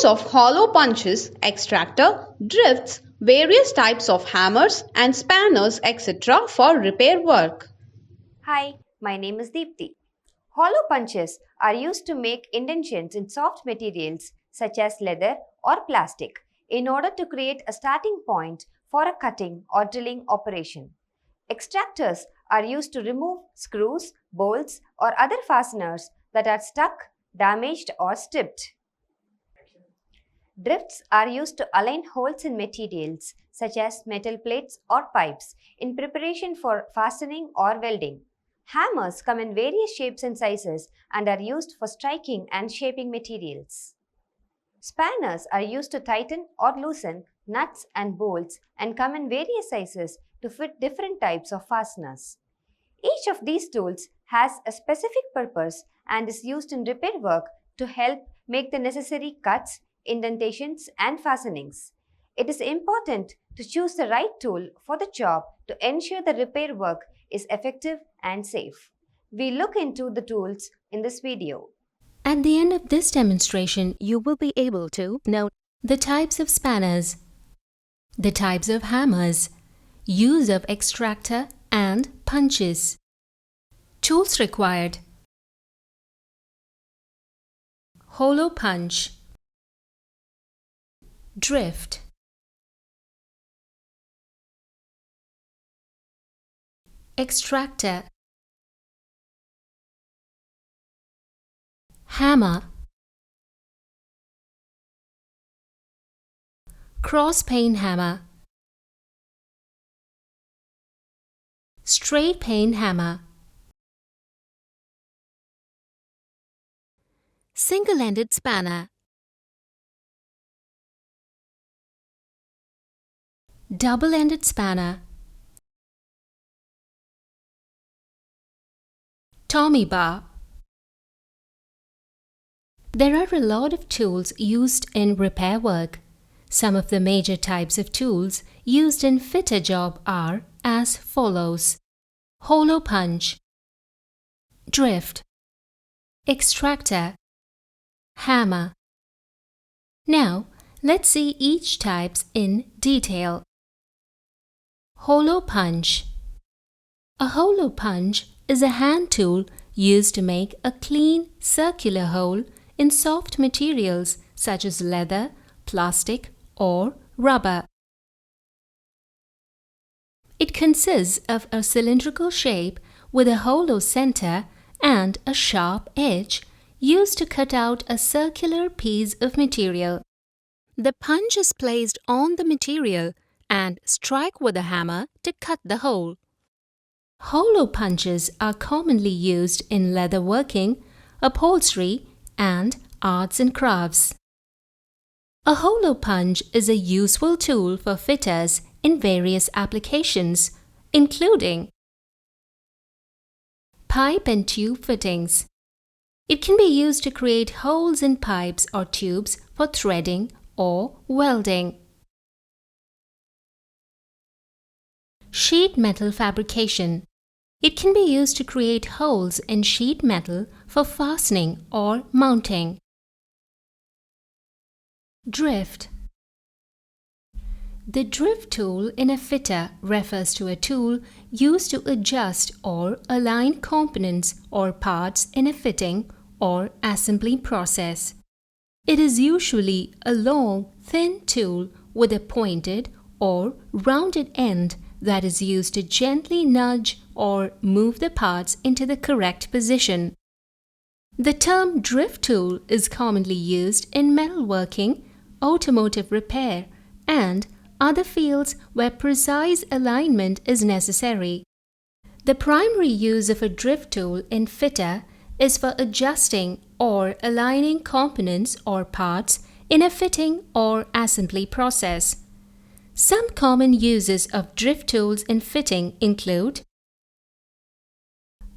Examples of hollow punches, extractor, drifts, various types of hammers and spanners, etc. for repair work. Hi, my name is Deepthi. Hollow punches are used to make indentions in soft materials such as leather or plastic in order to create a starting point for a cutting or drilling operation. Extractors are used to remove screws, bolts, or other fasteners that are stuck, damaged, or stripped. Drifts are used to align holes in materials such as metal plates or pipes in preparation for fastening or welding. Hammers come in various shapes and sizes and are used for striking and shaping materials. Spanners are used to tighten or loosen nuts and bolts and come in various sizes to fit different types of fasteners. Each of these tools has a specific purpose and is used in repair work to help make the necessary cuts, indentations, and fastenings. It is important to choose the right tool for the job to ensure the repair work is effective and safe. We look into the tools in this video. At the end of this demonstration, you will be able to note the types of spanners, the types of hammers, use of extractor and punches. Tools required: hollow punch, drift, extractor, hammer, cross pane hammer, straight pane hammer, single-ended spanner, double-ended spanner, Tommy bar. There are a lot of tools used in repair work. Some of the major types of tools used in fitter job are as follows: hollow punch, drift, extractor, hammer. Now, let's see each types in detail. Hollow punch. A hollow punch is a hand tool used to make a clean circular hole in soft materials such as leather, plastic, or rubber. It consists of a cylindrical shape with a hollow center and a sharp edge used to cut out a circular piece of material. The punch is placed on the material and strike with a hammer to cut the hole. Hollow punches are commonly used in leather working, upholstery, and arts and crafts. A hollow punch is a useful tool for fitters in various applications, including pipe and tube fittings. It can be used to create holes in pipes or tubes for threading or welding. Sheet metal fabrication. It can be used to create holes in sheet metal for fastening or mounting. Drift. The drift tool in a fitter refers to a tool used to adjust or align components or parts in a fitting or assembly process. It is usually a long, thin tool with a pointed or rounded end that is used to gently nudge or move the parts into the correct position. The term drift tool is commonly used in metalworking, automotive repair, and other fields where precise alignment is necessary. The primary use of a drift tool in fitter is for adjusting or aligning components or parts in a fitting or assembly process. Some common uses of drift tools in fitting include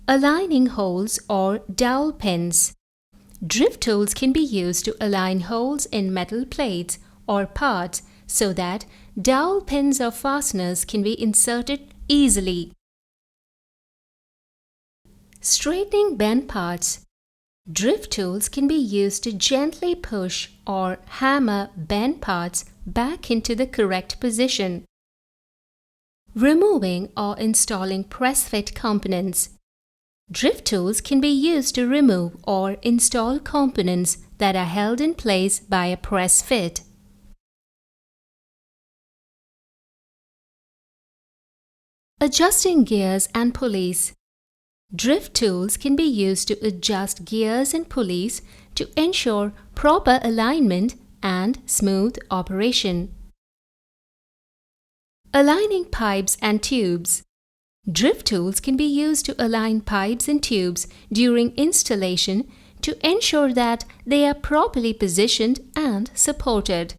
aligning holes or dowel pins. Drift tools can be used to align holes in metal plates or parts so that dowel pins or fasteners can be inserted easily. Straightening bent parts. Drift tools can be used to gently push or hammer bent parts back into the correct position. Removing or installing press-fit components. Drift tools can be used to remove or install components that are held in place by a press fit. Adjusting gears and pulleys. Drift tools can be used to adjust gears and pulleys to ensure proper alignment and smooth operation. Aligning pipes and tubes. Drift tools can be used to align pipes and tubes during installation to ensure that they are properly positioned and supported.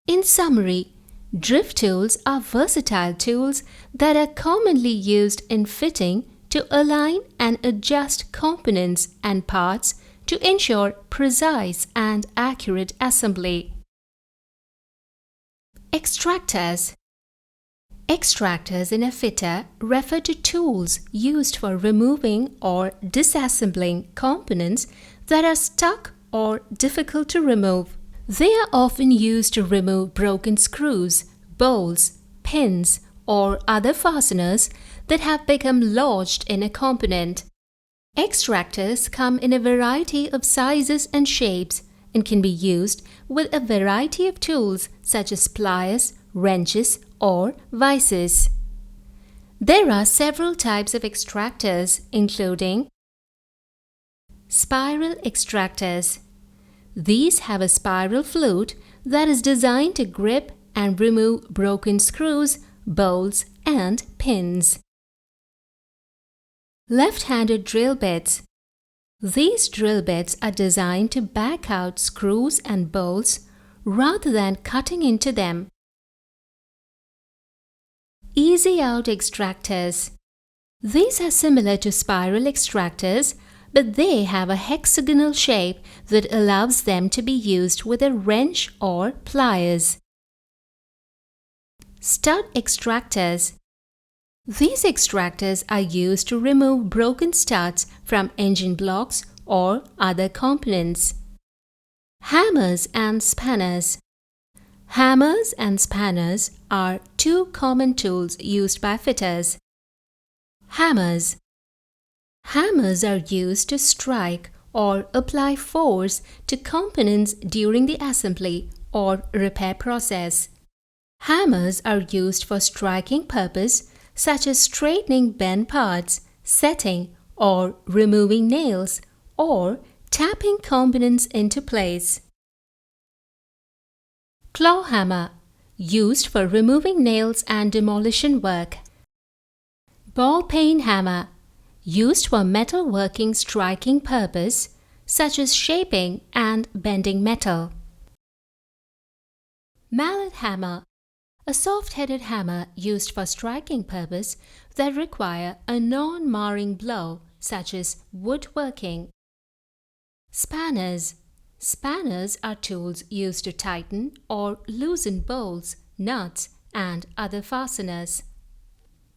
In summary, drift tools are versatile tools that are commonly used in fitting to align and adjust components and parts to ensure precise and accurate assembly. Extractors. Extractors in a fitter refer to tools used for removing or disassembling components that are stuck or difficult to remove. They are often used to remove broken screws, bolts, pins, or other fasteners that have become lodged in a component. Extractors come in a variety of sizes and shapes and can be used with a variety of tools such as pliers, wrenches, or vices. There are several types of extractors, including spiral extractors. These have a spiral flute that is designed to grip and remove broken screws, bolts, and pins. Left-handed drill bits. These drill bits are designed to back out screws and bolts rather than cutting into them. Easy out extractors. These are similar to spiral extractors, but they have a hexagonal shape that allows them to be used with a wrench or pliers. Stud extractors. These extractors are used to remove broken studs from engine blocks or other components. Hammers and spanners. Hammers and spanners are two common tools used by fitters. Hammers. Hammers are used to strike or apply force to components during the assembly or repair process. Hammers are used for striking purpose such as straightening bent parts, setting or removing nails, or tapping components into place. Claw hammer, used for removing nails and demolition work. Ball peen hammer, used for metalworking striking purpose, such as shaping and bending metal. Mallet hammer, a soft-headed hammer used for striking purpose that require a non-marring blow, such as woodworking. Spanners. Spanners are tools used to tighten or loosen bolts, nuts, and other fasteners.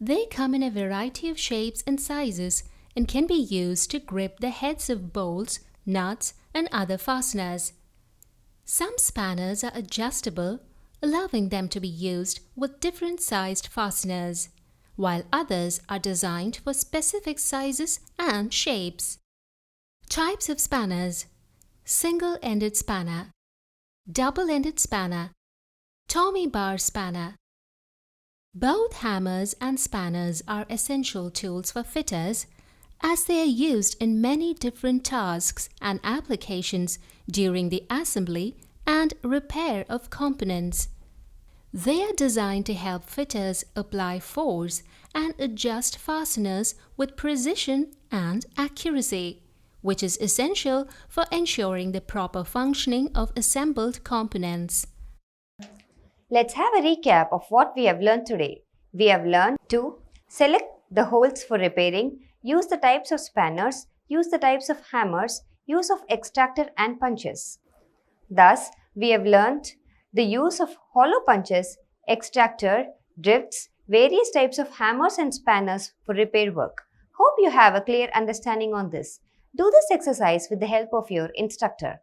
They come in a variety of shapes and sizes and can be used to grip the heads of bolts, nuts, and other fasteners. Some spanners are adjustable, allowing them to be used with different sized fasteners, while others are designed for specific sizes and shapes. Types of spanners: single-ended spanner, double-ended spanner, Tommy bar spanner. Both hammers and spanners are essential tools for fitters as they are used in many different tasks and applications during the assembly and repair of components. They are designed to help fitters apply force and adjust fasteners with precision and accuracy, which is essential for ensuring the proper functioning of assembled components. Let's have a recap of what we have learned today. We have learned to select the holes for repairing, use the types of spanners, use the types of hammers, use of extractor and punches. Thus, we have learned the use of hollow punches, extractor, drifts, various types of hammers and spanners for repair work. Hope you have a clear understanding on this. Do this exercise with the help of your instructor.